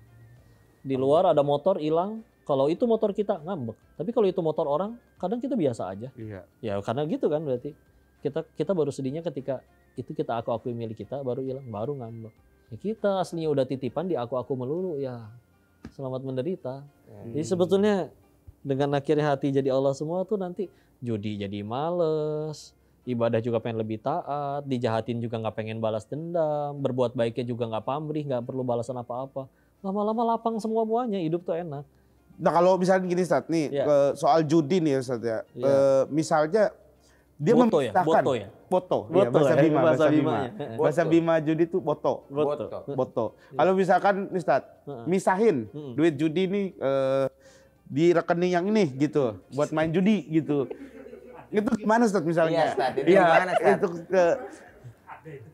[SPEAKER 1] Di luar ada motor hilang, kalau itu motor kita ngambek. Tapi kalau itu motor orang, kadang kita biasa aja.
[SPEAKER 2] Iya.
[SPEAKER 1] Ya karena gitu kan berarti. Kita baru sedihnya ketika itu kita akui milik kita, baru hilang, baru ngambek. Ya kita aslinya udah titipan di aku melulu ya. Selamat menderita. Jadi sebetulnya dengan akhirnya hati jadi Allah semua tuh nanti judi jadi males, ibadah juga pengen lebih taat, dijahatin juga nggak pengen balas dendam, berbuat baiknya juga nggak pamrih, nggak perlu balasan apa-apa. Lama-lama lapang semua-muanya, hidup tuh enak.
[SPEAKER 2] Nah kalau misalnya gini Ustaz nih, soal judi nih Ustaz ya. Misalnya dia memisahkan boto. Bahasa Bima judi itu boto. Kalau misalkan nih Ustaz, misahin duit judi nih di rekening yang ini gitu, buat main judi gitu. Itu gimana Ustaz misalnya? Itu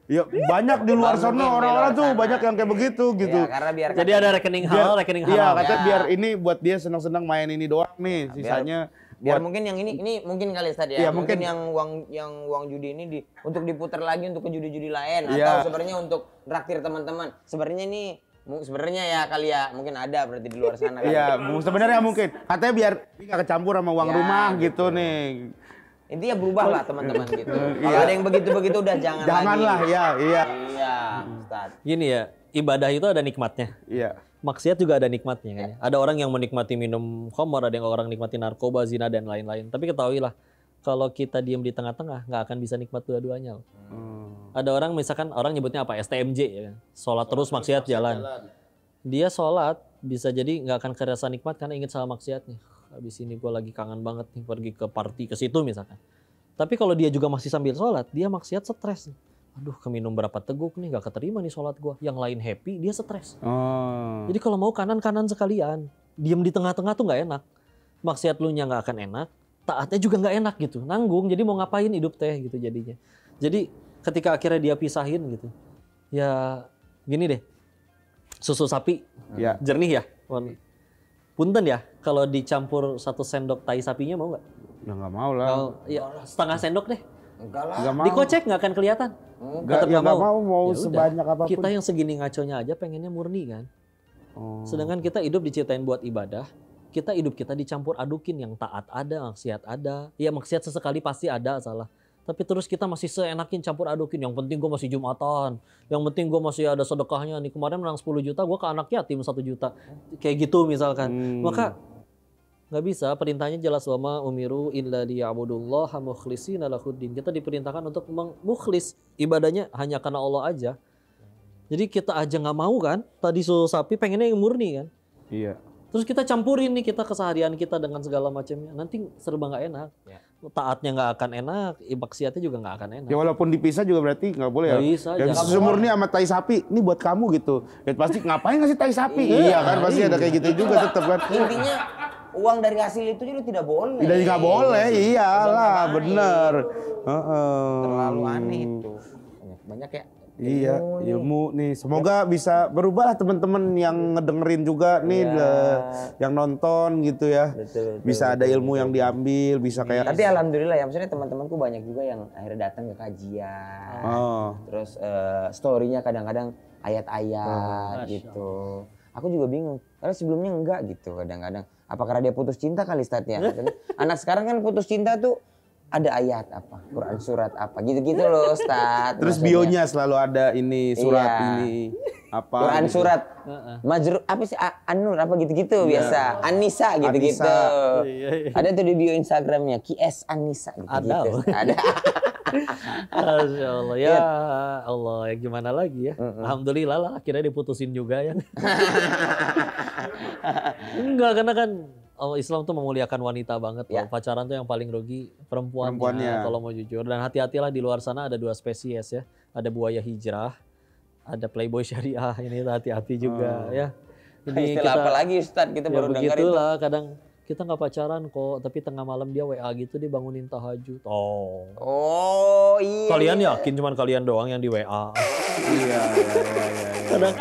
[SPEAKER 2] ya banyak di luar sana orang-orang tuh banyak yang kayak begitu gitu.
[SPEAKER 3] Ya,
[SPEAKER 1] jadi ada rekening halal, rekening haram.
[SPEAKER 2] Iya, katanya biar ini buat dia senang-senang main ini doang nih, sisanya
[SPEAKER 3] biar mungkin yang ini mungkin kali tadi ya, mungkin yang uang judi ini untuk diputar lagi untuk ke judi-judi lain atau sebenarnya untuk traktir teman-teman. Sebenarnya ini Sebenarnya ya kali ya mungkin ada berarti di luar sana kan.
[SPEAKER 2] Iya, sebenarnya mungkin. Katanya biar nggak kecampur sama uang rumah gitu nih.
[SPEAKER 3] Intinya berubah lah teman-teman gitu. Kalau ada yang begitu-begitu udah
[SPEAKER 2] janganlah
[SPEAKER 3] lagi.
[SPEAKER 2] Ya, iya.
[SPEAKER 3] Iya, Ustaz.
[SPEAKER 1] Gini ya, ibadah itu ada nikmatnya.
[SPEAKER 2] Iya.
[SPEAKER 1] Maksiat juga ada nikmatnya kan ya. Ada orang yang menikmati minum khamar, ada yang orang nikmati narkoba, zina dan lain-lain. Tapi ketahuilah, kalau kita diam di tengah-tengah nggak akan bisa nikmat dua-duanya. Ada orang misalkan orang nyebutnya apa? STMJ ya kan. Sholat terus maksiat jalan. Dia sholat bisa jadi nggak akan kerasa nikmat karena ingat sama maksiatnya. Habis ini gue lagi kangen banget nih pergi ke party ke situ misalkan. Tapi kalau dia juga masih sambil sholat, dia maksiat stres. Aduh, keminum berapa teguk nih, gak keterima nih sholat gue. Yang lain happy, dia stres. Jadi kalau mau kanan-kanan sekalian, diem di tengah-tengah tuh nggak enak. Maksiat lu nya nggak akan enak, taatnya juga nggak enak gitu. Nanggung, jadi mau ngapain hidup teh gitu jadinya. Jadi ketika akhirnya dia pisahin gitu, ya gini deh, susu sapi jernih ya. Punten ya, kalau dicampur 1 sendok tai sapinya mau nggak?
[SPEAKER 2] Ya nggak mau lah.
[SPEAKER 1] Ya, setengah sendok deh.
[SPEAKER 3] Enggak lah.
[SPEAKER 1] Dikocek nggak akan kelihatan.
[SPEAKER 2] Enggak mau
[SPEAKER 1] Ya
[SPEAKER 2] sebanyak apapun.
[SPEAKER 1] Kita yang segini ngaconya aja pengennya murni kan. Sedangkan kita hidup diciptain buat ibadah. Kita hidup kita dicampur adukin, yang taat ada, maksiat ada. Ya maksiat sesekali pasti ada salah. Tapi terus kita masih seenakin campur adukin. Yang penting gue masih Jumatan. Yang penting gue masih ada sedekahnya. Nih kemarin menang 10 juta, gue ke anak yatim 1 juta. Kayak gitu misalkan. Maka nggak bisa, perintahnya jelas, wama umiru illa liya'budullaha mukhlishina lahuddin. Kita diperintahkan untuk mukhlis, ibadahnya hanya karena Allah aja. Jadi kita aja nggak mau kan, tadi susu sapi pengennya yang murni kan.
[SPEAKER 2] Iya.
[SPEAKER 1] Terus kita campurin nih kita keseharian kita dengan segala macamnya, nanti serba nggak enak. Taatnya nggak akan enak, maksiatnya juga nggak akan enak.
[SPEAKER 2] Ya walaupun dipisah juga berarti nggak boleh
[SPEAKER 1] ya. Bisa,
[SPEAKER 2] ya susu murni sama tai sapi, ini buat kamu gitu. Ya pasti ngapain ngasih tai sapi? Iya kan, pasti ada kayak gitu juga tetap kan.
[SPEAKER 3] Intinya uang dari hasil itu juga tidak boleh.
[SPEAKER 2] Tidak nggak boleh, iyalah, bener.
[SPEAKER 3] Terlalu aneh itu. Banyak ya.
[SPEAKER 2] Iya, ilmu nih. Semoga bisa berubah lah teman-teman yang ngedengerin juga nih, yang nonton gitu ya.
[SPEAKER 3] Betul,
[SPEAKER 2] bisa ada ilmu yang diambil, bisa kayak.
[SPEAKER 3] Tapi alhamdulillah ya, maksudnya teman-temanku banyak juga yang akhirnya datang ke kajian. Terus story-nya kadang-kadang ayat-ayat gitu. Aku juga bingung, karena sebelumnya enggak gitu kadang-kadang. Apa karena dia putus cinta kali Ustadznya? Anak sekarang kan putus cinta tuh ada ayat apa, Quran surat apa, gitu-gitu loh Ustadz.
[SPEAKER 2] Terus bionya selalu ada ini surat ini apa?
[SPEAKER 3] Quran gitu. Surat Majrur apa sih An-Nur apa gitu-gitu biasa. An-Nisa gitu-gitu. Ada tuh di bio Instagramnya QS An-Nisa gitu. Ada.
[SPEAKER 1] Masya Allah ya Allah, ya gimana lagi ya. Alhamdulillah lah akhirnya diputusin juga ya. Enggak, karena kan Islam tuh memuliakan wanita banget. Pacaran tuh yang paling rugi perempuannya kalau mau jujur. Dan hati-hatilah, di luar sana ada 2 spesies ya. Ada buaya hijrah, ada playboy syariah. Ini hati-hati juga ya.
[SPEAKER 3] Ini istilah kita, apa lagi Ustadz, kita baru dengar itu.
[SPEAKER 1] Begitulah, kadang kita nggak pacaran kok, tapi tengah malam dia WA gitu, dia bangunin tahajud.
[SPEAKER 3] Oh iya.
[SPEAKER 1] Kalian yakin cuman kalian doang yang di WA?
[SPEAKER 2] Iya.
[SPEAKER 1] Kadang,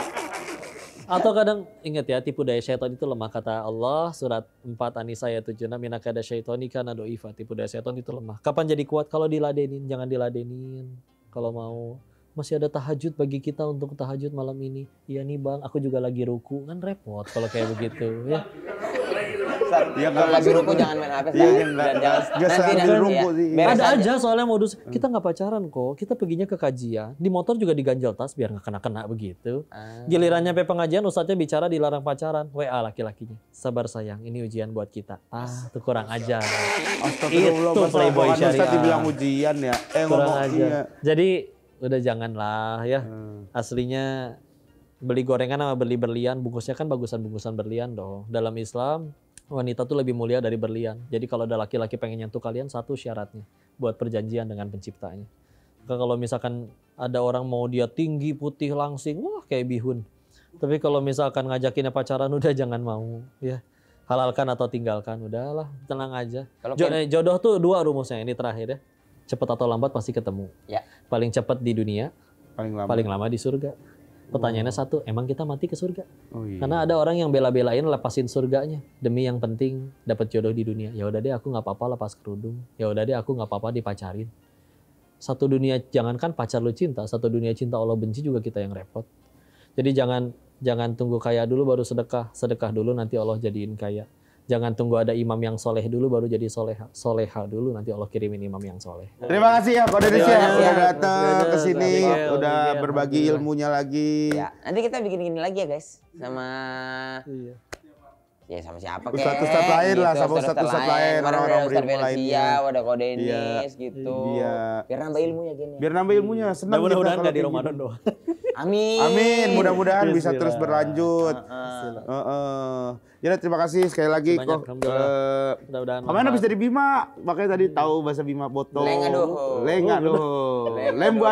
[SPEAKER 1] atau kadang ingat ya, tipu daya syaitan itu lemah, kata Allah surat 4 An-Nisa ayat 76, minakada syaitoni kana do'ifa. Tipu daya syaitan itu lemah. Kapan jadi kuat? Kalau diladenin, jangan diladenin. Kalau mau masih ada tahajud bagi kita untuk tahajud malam ini. Iya nih bang, aku juga lagi ruku. Kan repot kalau kayak begitu ya.
[SPEAKER 3] Ya kalau lagi ruku jangan main HP. Jangan
[SPEAKER 2] ruku sih.
[SPEAKER 1] Ada aja soalnya modus, kita nggak pacaran kok, kita perginya ke kajian, di motor juga diganjel tas biar nggak kena-kena begitu. Gilirannya sampai pengajian, ustadznya bicara dilarang pacaran, WA laki-lakinya, sabar sayang, ini ujian buat kita. Itu kurang ajar. Itu playboy syariah.
[SPEAKER 2] Ustadz dibilang ujian ya.
[SPEAKER 1] Kurang ajar. Jadi udah janganlah ya. Aslinya beli gorengan sama beli berlian, bungkusnya kan bagusan-bungkusan berlian dong. Dalam Islam, wanita tuh lebih mulia dari berlian. Jadi kalau ada laki-laki pengen nyentuh kalian, 1 syaratnya buat perjanjian dengan penciptanya. Maka kalau misalkan ada orang mau dia tinggi, putih, langsing, wah kayak bihun. Tapi kalau misalkan ngajakinnya pacaran, udah jangan mau ya. Halalkan atau tinggalkan, udahlah, tenang aja. Jodoh tuh 2 rumusnya, ini terakhir ya. Cepat atau lambat pasti ketemu.
[SPEAKER 3] Ya.
[SPEAKER 1] Paling cepat di dunia, paling lama di surga. Pertanyaannya 1, emang kita mati ke surga? Karena ada orang yang bela-belain lepasin surganya demi yang penting dapat jodoh di dunia. Ya udah deh, aku nggak apa-apa lepas kerudung. Ya udah deh, aku nggak apa-apa dipacarin. Satu dunia, jangankan pacar lu cinta, satu dunia cinta Allah benci juga kita yang repot. Jadi jangan Jangan tunggu kaya dulu baru sedekah. Sedekah dulu nanti Allah jadiin kaya. Jangan tunggu ada imam yang soleh dulu baru jadi soleha. Soleha dulu nanti Allah kirimin imam yang soleh.
[SPEAKER 2] Terima kasih ya Ko Denis ya udah datang ke sini, udah berbagi ilmunya lagi.
[SPEAKER 3] Ya, nanti kita bikin gini lagi ya guys sama ya sama siapa kek?
[SPEAKER 2] Ustadz lain lah, sama Ustadz lain, orang-orang berilmu lainnya.
[SPEAKER 3] Ada Ko Denis gitu.
[SPEAKER 2] Iya.
[SPEAKER 3] Biar nambah ilmunya gini.
[SPEAKER 2] Biar nambah ilmunya, senang.
[SPEAKER 1] Mudah-mudahan nggak di Ramadan doang.
[SPEAKER 3] Amin.
[SPEAKER 2] Amin, mudah-mudahan bisa terus berlanjut. Jadi terima kasih sekali lagi kok.
[SPEAKER 1] Mudah-mudahan.
[SPEAKER 2] Kemarin habis dari Bima, makanya tadi tahu bahasa Bima botol. Lenga doh. Lembu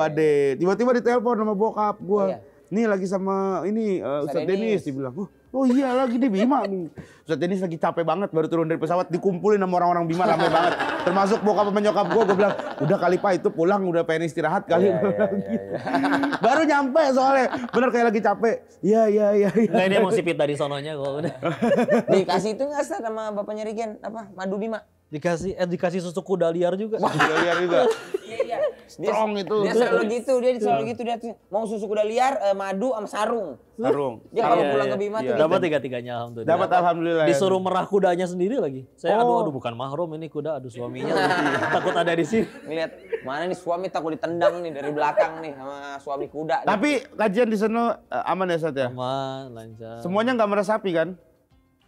[SPEAKER 2] ade. Tiba-tiba ditelepon sama bokap gua. Nih lagi sama ini Ustadz Denis, dibilang. Oh iya lagi di Bima nih. Ustadz Denis lagi capek banget baru turun dari pesawat, dikumpulin sama orang-orang Bima ramai banget. Termasuk bokap sama nyokap gue bilang, udah kali Pak itu pulang udah pengen istirahat kali. Baru nyampe soalnya, bener kayak lagi capek. Iya.
[SPEAKER 1] Nggak, ini emang sipit dari sononya kok udah.
[SPEAKER 3] Dikasih itu nggak sama bapaknya Rigen, apa madu Bima?
[SPEAKER 1] Dikasih susu kuda liar juga.
[SPEAKER 2] Kuda liar juga.
[SPEAKER 3] Iya.
[SPEAKER 2] Strong itu.
[SPEAKER 3] Dia selalu gitu, dia mau susu kuda liar, madu sama sarung. Dia kalau pulang ke Bima tuh
[SPEAKER 1] dapat tiga-tiganya alhamdulillah.
[SPEAKER 2] Dapat alhamdulillah.
[SPEAKER 1] Disuruh merah kudanya sendiri lagi. Saya aduh bukan mahrum ini kuda, aduh suaminya takut ada di sini.
[SPEAKER 3] Ngeliat mana nih suami takut ditendang nih dari belakang nih sama suami kuda.
[SPEAKER 2] Tapi kajian di sana aman ya Ustadz ya?
[SPEAKER 1] Aman, lancar.
[SPEAKER 2] Semuanya nggak meresapi kan?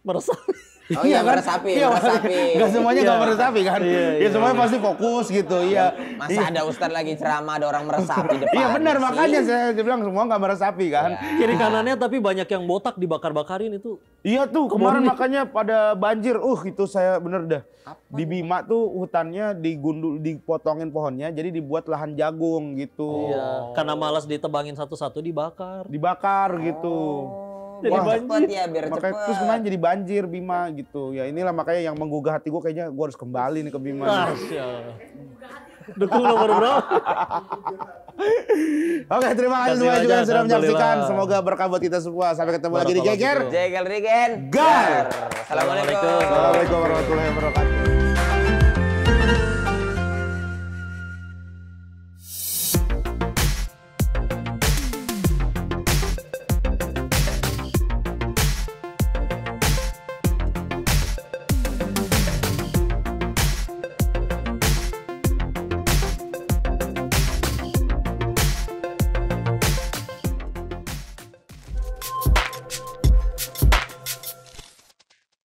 [SPEAKER 1] Meresapi.
[SPEAKER 3] Oh iya, meresapi.
[SPEAKER 2] Gak semuanya gak meresapi kan? Iya, semuanya pasti fokus gitu, iya.
[SPEAKER 3] Masa ada ustadz lagi ceramah, ada orang meresapi depan.
[SPEAKER 2] Iya benar, makanya saya bilang semua gak meresapi kan.
[SPEAKER 1] Kiri kanannya tapi banyak yang botak dibakar-bakarin itu.
[SPEAKER 2] Iya tuh, kemarin makanya pada banjir. Itu saya bener dah. Di Bima tuh hutannya dipotongin pohonnya, jadi dibuat lahan jagung gitu.
[SPEAKER 1] Iya, karena malas ditebangin satu-satu dibakar.
[SPEAKER 2] Dibakar gitu.
[SPEAKER 3] Jadi banjir ya biar
[SPEAKER 2] cepet. Terus kemarin jadi banjir Bima gitu. Ya inilah makanya yang menggugah hati gue, kayaknya gue harus kembali nih ke Bima.
[SPEAKER 1] Masya Allah. Dukung nomor berapa?
[SPEAKER 2] Oke, terima kasih semua juga yang sudah menyaksikan. Semoga berkah buat kita semua. Sampai ketemu lagi di Jeger
[SPEAKER 3] Rigen.
[SPEAKER 2] Gar.
[SPEAKER 3] Assalamualaikum.
[SPEAKER 2] Assalamualaikum warahmatullahi wabarakatuh.